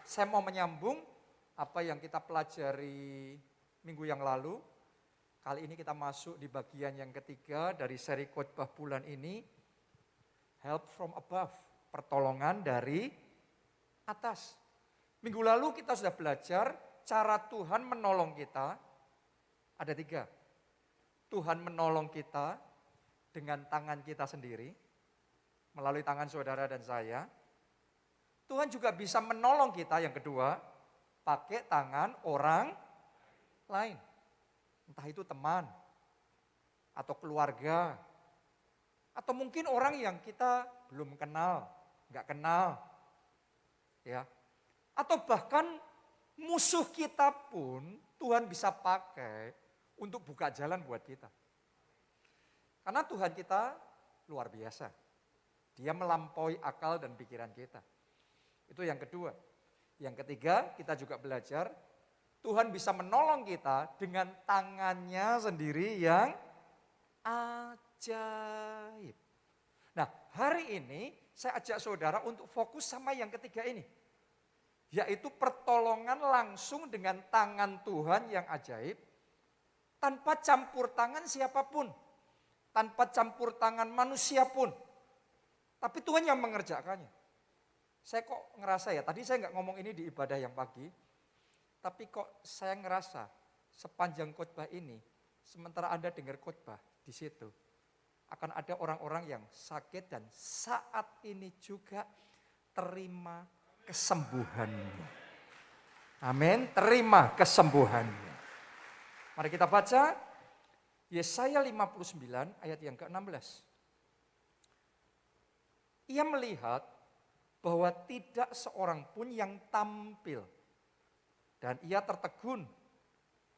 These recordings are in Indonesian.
saya mau menyambung apa yang kita pelajari minggu yang lalu. Kali ini kita masuk di bagian yang ketiga dari seri khotbah bulan ini. Help from above, pertolongan dari atas. Minggu lalu kita sudah belajar cara Tuhan menolong kita. Ada 3. Tuhan menolong kita dengan tangan kita sendiri, melalui tangan saudara dan saya. Tuhan juga bisa menolong kita yang kedua, pakai tangan orang lain. Entah itu teman, atau keluarga, atau mungkin orang yang kita belum kenal, nggak kenal. Ya. Atau bahkan musuh kita pun Tuhan bisa pakai untuk buka jalan buat kita. Karena Tuhan kita luar biasa. Dia melampaui akal dan pikiran kita. Itu yang kedua. Yang ketiga, kita juga belajar Tuhan bisa menolong kita dengan tangannya sendiri yang ajaib. Nah, hari ini saya ajak saudara untuk fokus sama yang ketiga ini. Yaitu pertolongan langsung dengan tangan Tuhan yang ajaib. Tanpa campur tangan siapapun. Tanpa campur tangan manusia pun. Tapi Tuhan yang mengerjakannya. Saya kok ngerasa ya, tadi saya nggak ngomong ini di ibadah yang pagi. Tapi kok saya ngerasa sepanjang khotbah ini, sementara Anda dengar khotbah di situ, akan ada orang-orang yang sakit dan saat ini juga terima kesembuhannya. Amin, terima kesembuhannya. Mari kita baca Yesaya 59 ayat yang ke-16. Ia melihat bahwa tidak seorang pun yang tampil. Dan ia tertegun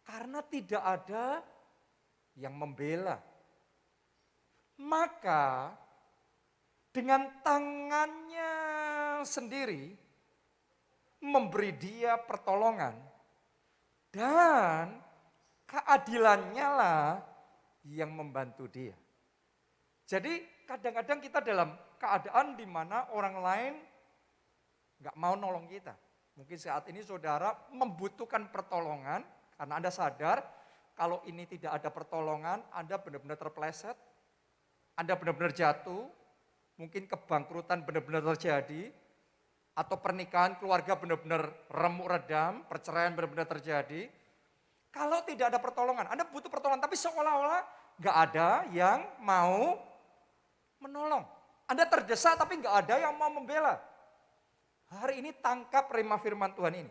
karena tidak ada yang membela. Maka dengan tangannya sendiri memberi dia pertolongan. Dan keadilannya lah yang membantu dia. Jadi kadang-kadang kita dalam keadaan di mana orang lain gak mau nolong kita. Mungkin saat ini saudara membutuhkan pertolongan karena Anda sadar kalau ini tidak ada pertolongan, Anda benar-benar terpeleset, Anda benar-benar jatuh, mungkin kebangkrutan benar-benar terjadi, atau pernikahan keluarga benar-benar remuk redam, perceraian benar-benar terjadi. Kalau tidak ada pertolongan, Anda butuh pertolongan, tapi seolah-olah gak ada yang mau menolong. Anda terdesak tapi gak ada yang mau membela. Hari ini tangkap rema firman Tuhan ini.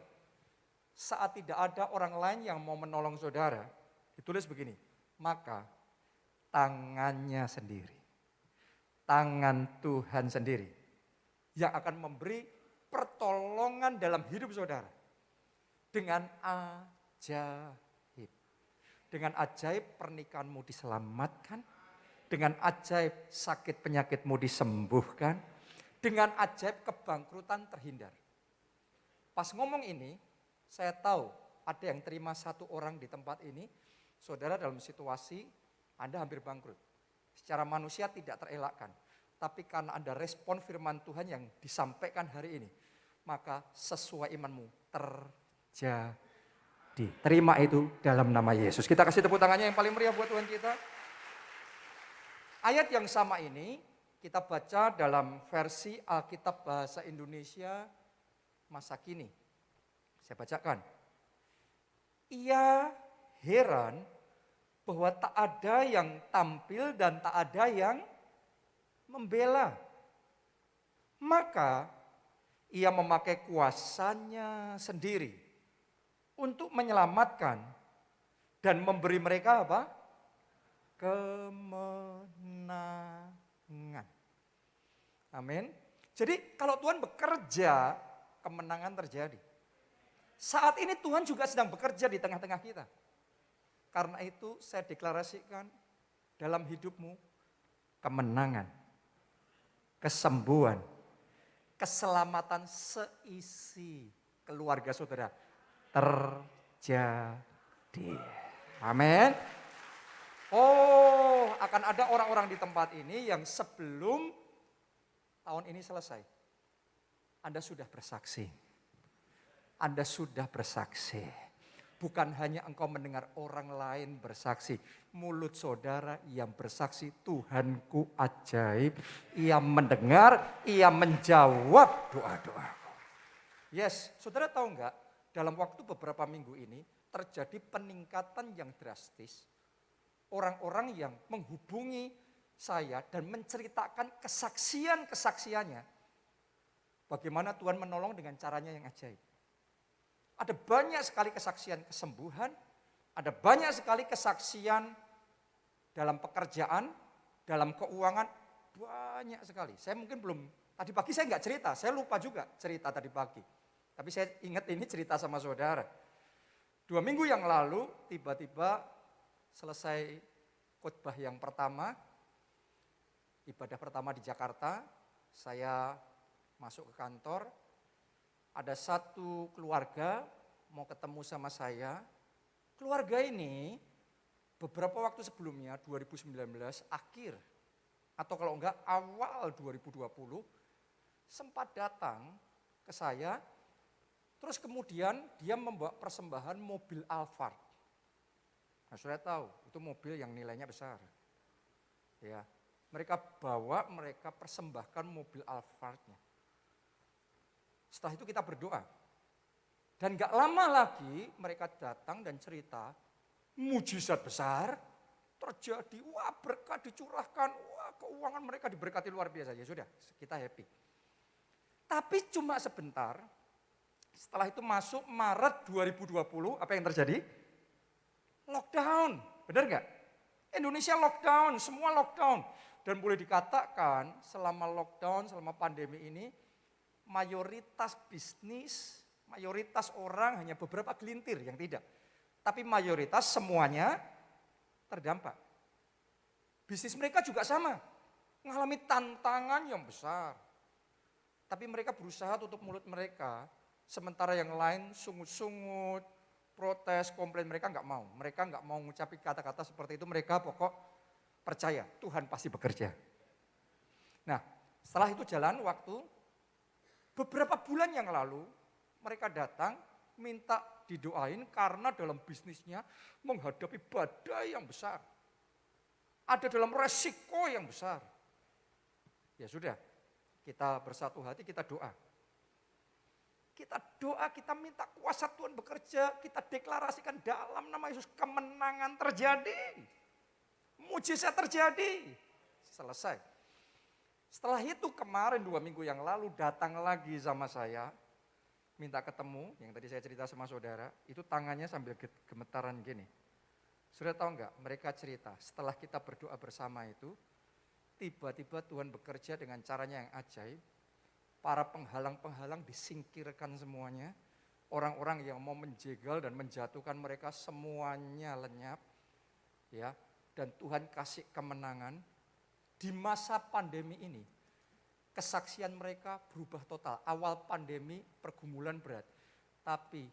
Saat tidak ada orang lain yang mau menolong saudara, ditulis begini, maka tangannya sendiri, tangan Tuhan sendiri yang akan memberi pertolongan dalam hidup saudara. Dengan ajaib. Dengan ajaib pernikahanmu diselamatkan, dengan ajaib sakit penyakitmu disembuhkan, dengan ajaib kebangkrutan terhindar. Pas ngomong ini, saya tahu ada yang terima satu orang di tempat ini, saudara dalam situasi Anda hampir bangkrut. Secara manusia tidak terelakkan. Tapi karena Anda respon firman Tuhan yang disampaikan hari ini, maka sesuai imanmu terjadi. Terima itu dalam nama Yesus. Kita kasih tepuk tangannya yang paling meriah buat Tuhan kita. Ayat yang sama ini kita baca dalam versi Alkitab Bahasa Indonesia masa kini. Saya bacakan. Ia heran bahwa tak ada yang tampil dan tak ada yang membela. Maka ia memakai kuasanya sendiri untuk menyelamatkan dan memberi mereka apa? Kemenangan. Amin. Jadi kalau Tuhan bekerja, kemenangan terjadi. Saat ini Tuhan juga sedang bekerja di tengah-tengah kita. Karena itu saya deklarasikan dalam hidupmu kemenangan, kesembuhan, keselamatan seisi keluarga saudara terjadi. Amin. Oh, akan ada orang-orang di tempat ini yang sebelum tahun ini selesai, Anda sudah bersaksi. Anda sudah bersaksi. Bukan hanya engkau mendengar orang lain bersaksi. Mulut saudara yang bersaksi, Tuhanku ajaib. Ia mendengar, ia menjawab doa-doa. Yes, saudara tahu enggak? Dalam waktu beberapa minggu ini terjadi peningkatan yang drastis. Orang-orang yang menghubungi saya dan menceritakan kesaksiannya. Bagaimana Tuhan menolong dengan caranya yang ajaib. Ada banyak sekali kesaksian kesembuhan, ada banyak sekali kesaksian dalam pekerjaan, dalam keuangan, banyak sekali. Saya mungkin belum, tadi pagi saya nggak cerita, saya lupa juga cerita tadi pagi. Tapi saya ingat ini cerita sama saudara. 2 minggu yang lalu, tiba-tiba selesai khotbah yang pertama, ibadah pertama di Jakarta, saya masuk ke kantor, ada satu keluarga mau ketemu sama saya. Keluarga ini beberapa waktu sebelumnya, 2019 akhir, atau kalau enggak awal 2020, sempat datang ke saya, terus kemudian dia membawa persembahan mobil Alphard. Nah, saudara tahu, itu mobil yang nilainya besar. Ya, mereka persembahkan mobil Alphardnya. Setelah itu kita berdoa. Dan gak lama lagi mereka datang dan cerita, mujizat besar terjadi. Wah, berkat dicurahkan, wah keuangan mereka diberkati luar biasa. Ya sudah, kita happy. Tapi cuma sebentar, setelah itu masuk Maret 2020, apa yang terjadi? Lockdown, benar gak? Indonesia lockdown, semua lockdown. Dan boleh dikatakan selama lockdown, selama pandemi ini, mayoritas bisnis, mayoritas orang hanya beberapa gelintir yang tidak. Tapi mayoritas semuanya terdampak. Bisnis mereka juga sama, mengalami tantangan yang besar. Tapi mereka berusaha tutup mulut mereka, sementara yang lain sungut-sungut, protes, komplain, mereka nggak mau. Mereka nggak mau mengucapkan kata-kata seperti itu, mereka pokok percaya Tuhan pasti bekerja. Nah, setelah itu jalan waktu, beberapa bulan yang lalu mereka datang minta didoain karena dalam bisnisnya menghadapi badai yang besar. Ada dalam resiko yang besar. Ya sudah, kita bersatu hati, kita doa. Kita doa, kita minta kuasa Tuhan bekerja, kita deklarasikan dalam nama Yesus kemenangan terjadi. Mujizat terjadi. Selesai. Setelah itu kemarin 2 minggu yang lalu datang lagi sama saya, minta ketemu, yang tadi saya cerita sama saudara, itu tangannya sambil gemetaran gini. Sudah tahu enggak, mereka cerita setelah kita berdoa bersama itu, tiba-tiba Tuhan bekerja dengan caranya yang ajaib, para penghalang-penghalang disingkirkan semuanya, orang-orang yang mau menjegal dan menjatuhkan mereka semuanya lenyap, ya, dan Tuhan kasih kemenangan. Di masa pandemi ini, kesaksian mereka berubah total. Awal pandemi pergumulan berat. Tapi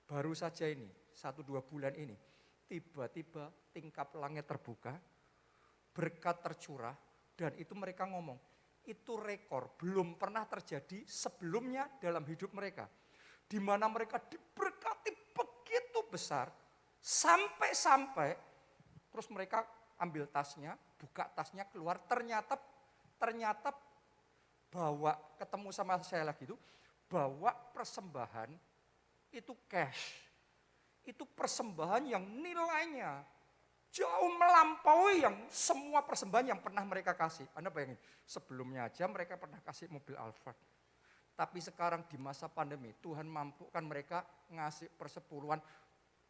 baru saja ini, 1-2 bulan ini, tiba-tiba tingkap langit terbuka, berkat tercurah, dan itu mereka ngomong, itu rekor, belum pernah terjadi sebelumnya dalam hidup mereka. Di mana mereka diberkati begitu besar, sampai-sampai, terus mereka ambil tasnya, buka tasnya keluar, ternyata bawa, ketemu sama saya lagi itu, bawa persembahan, itu cash. Itu persembahan yang nilainya jauh melampaui yang semua persembahan yang pernah mereka kasih. Anda bayangin, sebelumnya aja mereka pernah kasih mobil Alphard. Tapi sekarang di masa pandemi, Tuhan mampukan mereka ngasih persepuluhan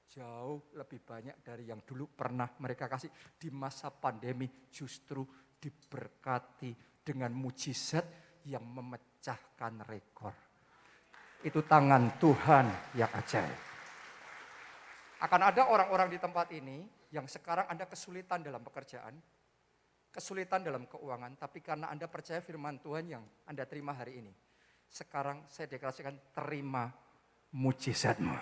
jauh lebih banyak dari yang dulu pernah mereka kasih. Di masa pandemi justru diberkati dengan mujizat yang memecahkan rekor. Itu tangan Tuhan yang ajaib. Akan ada orang-orang di tempat ini yang sekarang Anda kesulitan dalam pekerjaan, kesulitan dalam keuangan, tapi karena Anda percaya firman Tuhan yang Anda terima hari ini. Sekarang saya deklarasikan, terima mujizatmu.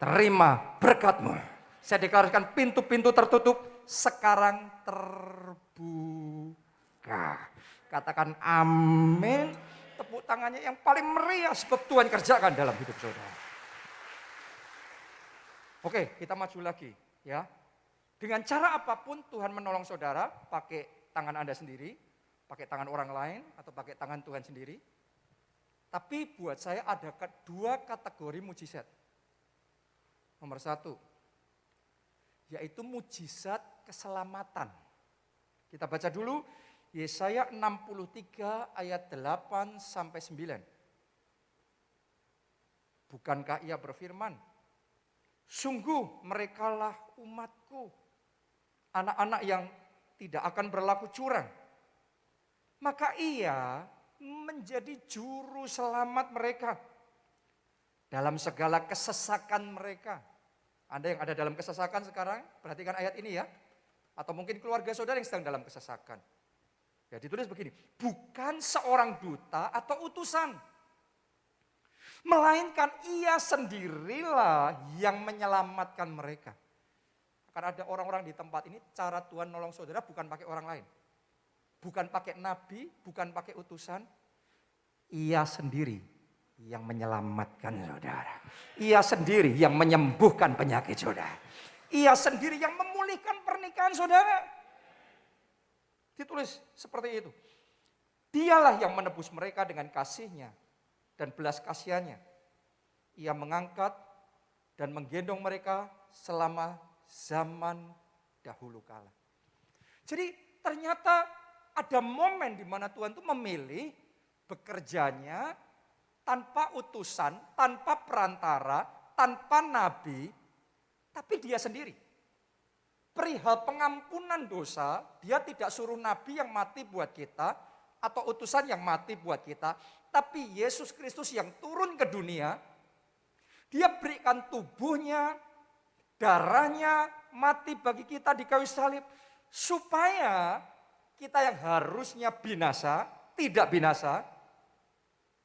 Terima berkatmu. Saya deklarasikan pintu-pintu tertutup sekarang terbuka. Katakan amin. tepuk tangannya yang paling meriah sebab Tuhan kerjakan dalam hidup saudara. Oke, kita maju lagi ya. Dengan cara apapun Tuhan menolong saudara, pakai tangan Anda sendiri, pakai tangan orang lain, atau pakai tangan Tuhan sendiri. Tapi buat saya ada dua kategori mujizat. Nomor satu, yaitu mujizat keselamatan. Kita baca dulu Yesaya 63 ayat 8 sampai 9. Bukankah ia berfirman, sungguh merekalah umatku, anak-anak yang tidak akan berlaku curang. Maka ia menjadi juru selamat mereka dalam segala kesesakan mereka. Anda yang ada dalam kesesakan sekarang, perhatikan ayat ini ya. Atau mungkin keluarga saudara yang sedang dalam kesesakan. Ya ditulis begini, bukan seorang duta atau utusan, melainkan ia sendirilah yang menyelamatkan mereka. Karena ada orang-orang di tempat ini, cara Tuhan nolong saudara bukan pakai orang lain. Bukan pakai nabi, bukan pakai utusan. Ia sendiri yang menyelamatkan saudara. Ia sendiri yang menyembuhkan penyakit saudara. Ia sendiri yang memulihkan pernikahan saudara. Ditulis seperti itu. Dialah yang menebus mereka dengan kasih-Nya dan belas kasihan-Nya. Ia mengangkat dan menggendong mereka selama zaman dahulu kala. Jadi ternyata ada momen di mana Tuhan itu memilih bekerjanya tanpa utusan, tanpa perantara, tanpa nabi, tapi dia sendiri. Perihal pengampunan dosa, dia tidak suruh nabi yang mati buat kita, atau utusan yang mati buat kita, tapi Yesus Kristus yang turun ke dunia, dia berikan tubuhnya, darahnya, mati bagi kita di kayu salib, supaya kita yang harusnya binasa, tidak binasa,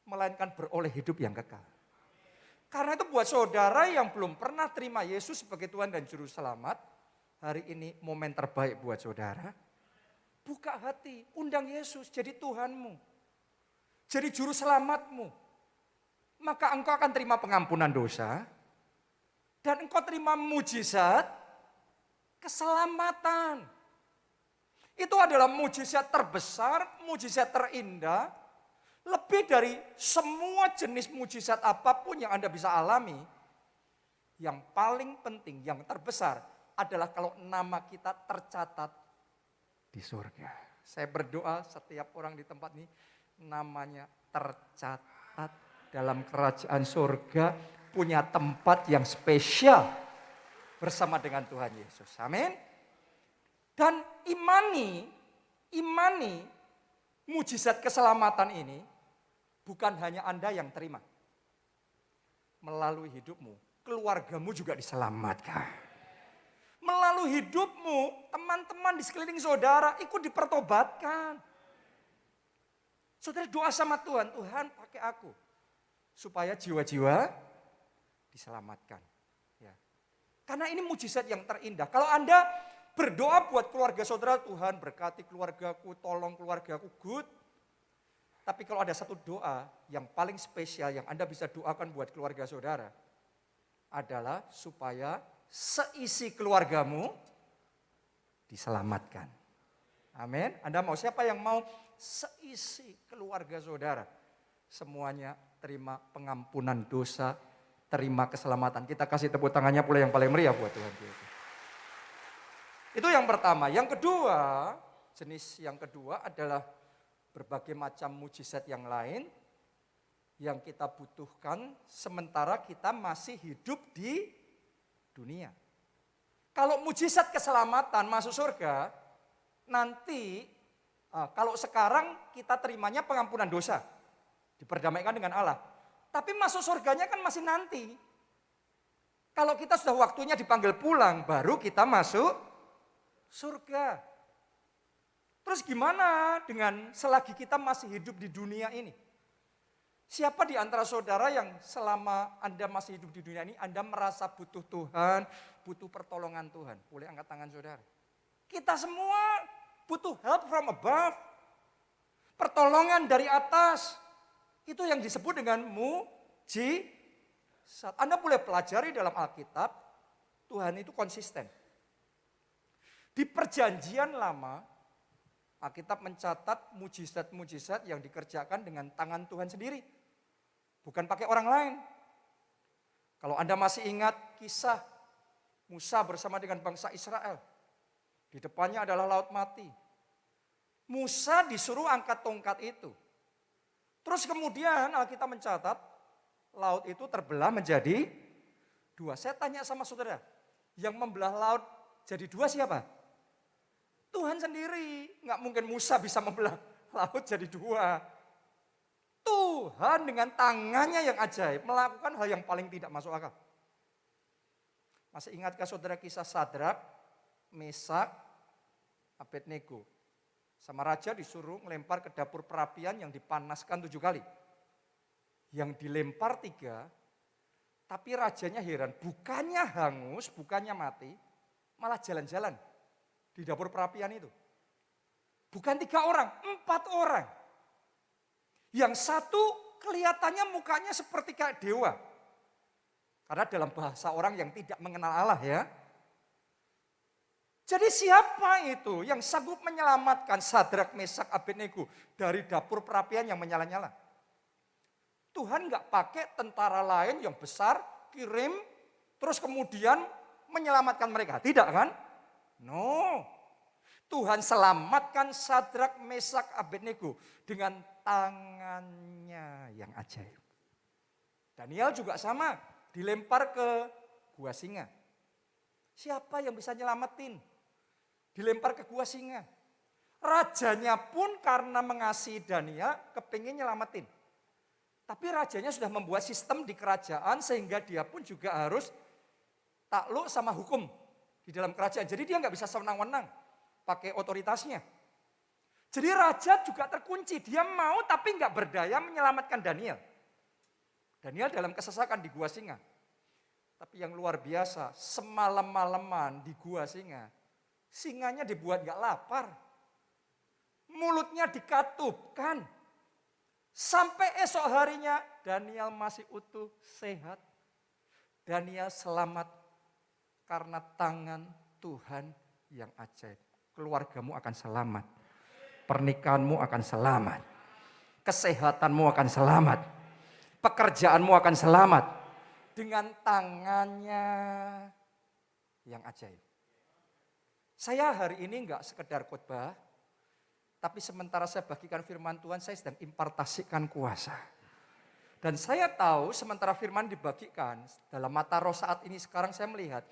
melainkan beroleh hidup yang kekal. Karena itu buat saudara yang belum pernah terima Yesus sebagai Tuhan dan Juru Selamat, hari ini momen terbaik buat saudara. Buka hati, undang Yesus jadi Tuhanmu, jadi Juru Selamatmu. Maka engkau akan terima pengampunan dosa, dan engkau terima mujizat keselamatan. Itu adalah mujizat terbesar, mujizat terindah. Lebih dari semua jenis mujizat apapun yang Anda bisa alami, yang paling penting, yang terbesar adalah kalau nama kita tercatat di surga. Saya berdoa setiap orang di tempat ini namanya tercatat dalam kerajaan surga, punya tempat yang spesial bersama dengan Tuhan Yesus. Amin. Dan imani mujizat keselamatan ini bukan hanya Anda yang terima. Melalui hidupmu, keluargamu juga diselamatkan. Melalui hidupmu, teman-teman di sekeliling saudara ikut dipertobatkan. Saudara doa sama Tuhan, Tuhan pakai aku. Supaya jiwa-jiwa diselamatkan. Ya. Karena ini mujizat yang terindah. Kalau Anda berdoa buat keluarga saudara, Tuhan berkati keluargaku, tolong keluargaku, good. Tapi kalau ada satu doa yang paling spesial yang Anda bisa doakan buat keluarga saudara, adalah supaya seisi keluargamu diselamatkan. Amin. Anda mau, siapa yang mau seisi keluarga saudara? Semuanya terima pengampunan dosa, terima keselamatan. Kita kasih tepuk tangannya pula yang paling meriah buat Tuhan kita. Itu yang pertama. Yang kedua, jenis yang kedua adalah berbagai macam mujizat yang lain yang kita butuhkan sementara kita masih hidup di dunia. Kalau mujizat keselamatan masuk surga, nanti kalau sekarang kita terimanya pengampunan dosa, diperdamaikan dengan Allah. Tapi masuk surganya kan masih nanti. Kalau kita sudah waktunya dipanggil pulang, baru kita masuk surga. Terus gimana dengan selagi kita masih hidup di dunia ini? Siapa di antara saudara yang selama Anda masih hidup di dunia ini, Anda merasa butuh Tuhan, butuh pertolongan Tuhan? Boleh angkat tangan saudara. Kita semua butuh help from above. Pertolongan dari atas. Itu yang disebut dengan mujizat. Anda boleh pelajari dalam Alkitab, Tuhan itu konsisten. Di perjanjian lama, Alkitab mencatat mujizat-mujizat yang dikerjakan dengan tangan Tuhan sendiri. Bukan pakai orang lain. Kalau Anda masih ingat kisah Musa bersama dengan bangsa Israel. Di depannya adalah laut mati. Musa disuruh angkat tongkat itu. Terus kemudian Alkitab mencatat, laut itu terbelah menjadi dua. Saya tanya sama saudara, yang membelah laut jadi dua siapa? Tuhan sendiri. Nggak mungkin Musa bisa membelah laut jadi dua. Tuhan dengan tangannya yang ajaib melakukan hal yang paling tidak masuk akal. Masih ingatkah saudara kisah Sadrak, Mesak, Abednego? Sama raja disuruh melempar ke dapur perapian yang dipanaskan 7 kali. Yang dilempar 3, tapi rajanya heran. Bukannya hangus, bukannya mati, malah jalan-jalan di dapur perapian itu. Bukan 3 orang, 4 orang. Yang satu kelihatannya mukanya seperti kayak dewa. Karena dalam bahasa orang yang tidak mengenal Allah ya. Jadi siapa itu yang sanggup menyelamatkan Sadrak, Mesak, Abednego dari dapur perapian yang menyala-nyala? Tuhan nggak pakai tentara lain yang besar, kirim, terus kemudian menyelamatkan mereka. Tidak kan? No. Tuhan selamatkan Sadrak, Mesak, Abednego dengan tangannya yang ajaib. Daniel juga sama, dilempar ke gua singa. Siapa yang bisa nyelamatin? Dilempar ke gua singa. Rajanya pun karena mengasihi Daniel, kepingin nyelamatin. Tapi rajanya sudah membuat sistem di kerajaan sehingga dia pun juga harus takluk sama hukum di dalam kerajaan. Jadi dia nggak bisa sewenang-wenang pakai otoritasnya. Jadi raja juga terkunci, dia mau tapi nggak berdaya menyelamatkan Daniel. Daniel dalam kesesakan di gua singa. Tapi yang luar biasa, semalam-malaman di gua singa, singanya dibuat gak lapar. Mulutnya dikatupkan. Sampai esok harinya Daniel masih utuh, sehat. Daniel selamat karena tangan Tuhan yang ajaib. Keluargamu akan selamat. Pernikahanmu akan selamat. Kesehatanmu akan selamat. Pekerjaanmu akan selamat. Dengan tangannya yang ajaib. Saya hari ini enggak sekedar khotbah, tapi sementara saya bagikan firman Tuhan, saya sedang impartasikan kuasa. Dan saya tahu sementara firman dibagikan, dalam mata roh saat ini sekarang saya melihat,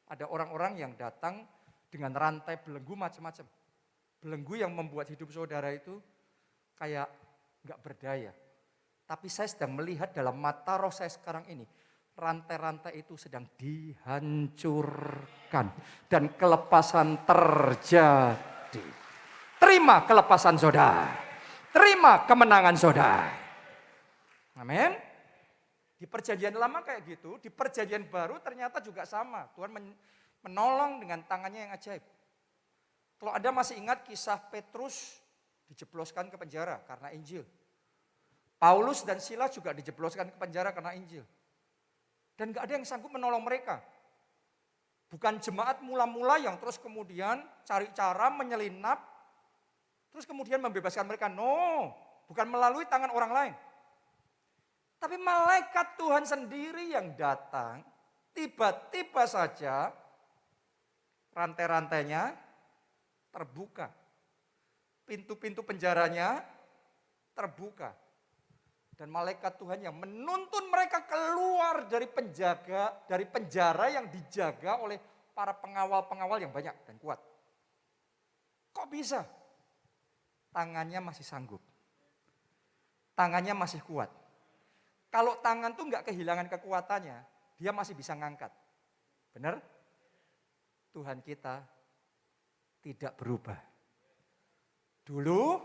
ada orang-orang yang datang dengan rantai belenggu macam-macam. Belenggu yang membuat hidup saudara itu kayak enggak berdaya. Tapi saya sedang melihat dalam mata roh saya sekarang ini, rantai-rantai itu sedang dihancurkan dan kelepasan terjadi. Terima kelepasan saudara. Terima kemenangan saudara. Amin. Di perjanjian lama kayak gitu, di perjanjian baru ternyata juga sama. Tuhan menolong dengan tangannya yang ajaib. Kalau Anda masih ingat kisah Petrus dijebloskan ke penjara karena Injil. Paulus dan Silas juga dijebloskan ke penjara karena Injil. Dan gak ada yang sanggup menolong mereka. Bukan jemaat mula-mula yang terus kemudian cari cara menyelinap, terus kemudian membebaskan mereka. No, bukan melalui tangan orang lain. Tapi malaikat Tuhan sendiri yang datang, tiba-tiba saja rantai-rantainya terbuka. Pintu-pintu penjaranya terbuka. Dan malaikat Tuhan yang menuntun mereka keluar dari penjara yang dijaga oleh para pengawal-pengawal yang banyak dan kuat. Kok bisa? Tangannya masih sanggup. Tangannya masih kuat. Kalau tangan tuh nggak kehilangan kekuatannya, dia masih bisa ngangkat. Benar? Tuhan kita tidak berubah. Dulu,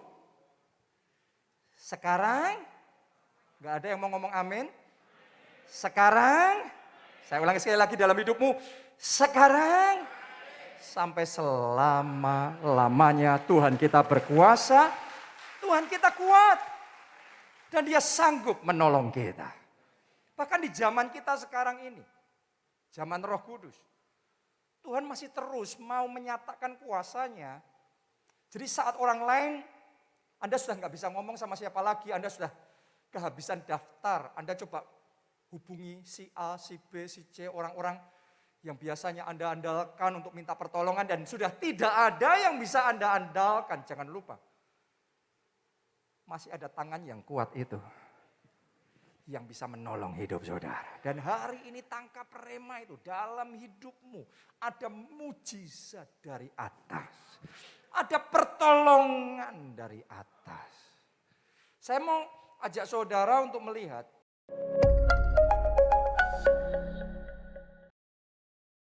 sekarang, gak ada yang mau ngomong amin. Sekarang, saya ulangi sekali lagi dalam hidupmu. Sekarang, sampai selama-lamanya Tuhan kita berkuasa. Tuhan kita kuat. Dan dia sanggup menolong kita. Bahkan di zaman kita sekarang ini, zaman Roh Kudus, Tuhan masih terus mau menyatakan kuasa-Nya. Jadi saat orang lain, Anda sudah nggak bisa ngomong sama siapa lagi, Anda sudah kehabisan daftar, Anda coba hubungi si A, si B, si C, orang-orang yang biasanya Anda andalkan untuk minta pertolongan dan sudah tidak ada yang bisa Anda andalkan. Jangan lupa, masih ada tangan yang kuat itu yang bisa menolong hidup saudara. Dan hari ini tangkap rema itu dalam hidupmu. Ada mujizat dari atas. Ada pertolongan dari atas. Saya mau ajak saudara untuk melihat